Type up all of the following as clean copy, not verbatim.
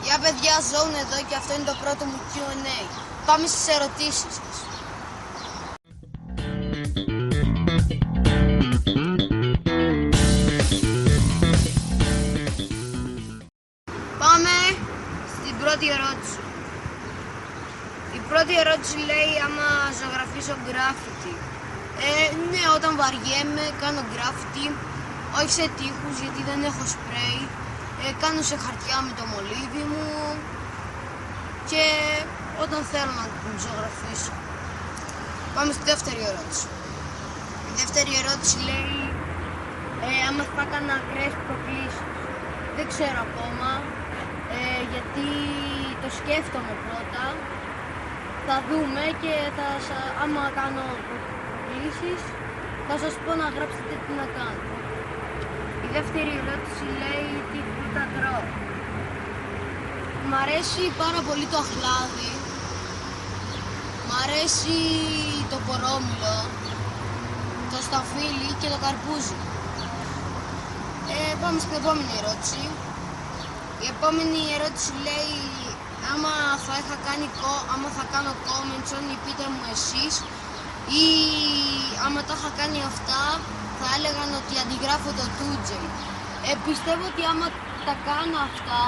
Γεια παιδιά, Ζώουν εδώ και αυτό είναι το πρώτο μου Q&A. Πάμε στις ερωτήσεις σας. Πάμε στην πρώτη ερώτηση. Η πρώτη ερώτηση λέει άμα ζωγραφίσω γκράφιτι. Ναι, όταν βαριέμαι κάνω γκράφιτι, όχι σε τοίχους γιατί δεν έχω σπρέι. Κάνω σε χαρτιά με το μολύβι μου και όταν θέλω να ζωγραφίσω. Πάμε στη δεύτερη ερώτηση. Η δεύτερη ερώτηση λέει άμα θα έκανα ακραίες προκλήσεις. Δεν ξέρω ακόμα γιατί το σκέφτομαι πρώτα. Θα δούμε και άμα κάνω προκλήσεις θα σας πω να γράψετε τι να κάνω. Η δεύτερη ερώτηση λέει τι φρούτα τρώω. Μ' αρέσει πάρα πολύ το αχλάδι. Μ' αρέσει το κορόμιλο, το σταφύλι και το καρπούζι. Πάμε στην επόμενη ερώτηση. Η επόμενη ερώτηση λέει άμα θα κάνω comments only πείτε μου εσείς ή άμα τα είχα κάνει αυτά θα έλεγαν ότι αντιγράφω το 2J. Πιστεύω ότι άμα τα κάνω αυτά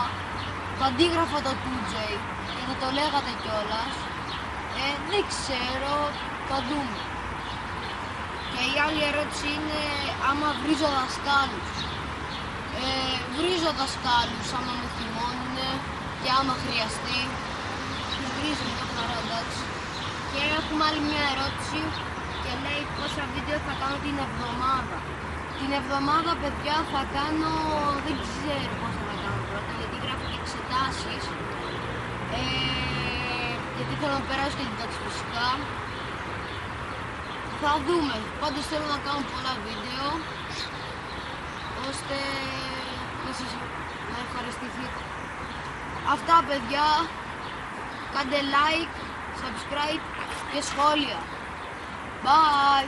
θα αντίγραφα το 2J και θα το λέγατε κιόλας. Δεν ξέρω, θα δούμε. Και η άλλη ερώτηση είναι άμα βρίζω δασκάλους. Βρίζω δασκάλους άμα με θυμώνουν και άμα χρειαστεί. Τους βρίζω μια χαρά, εντάξει. Και έχουμε άλλη μια ερώτηση και λέει πόσα βίντεο θα κάνω την εβδομάδα. Την εβδομάδα παιδιά θα κάνω, δεν ξέρω πόσα θα κάνω πρώτα γιατί γράφω και εξετάσεις. Γιατί θέλω να περάσω και την τάξη φυσικά. Θα δούμε, πάντως θέλω να κάνω πολλά βίντεο ώστε να ευχαριστηθείτε. Αυτά παιδιά, κάντε like, subscribe και σχόλια. Bye!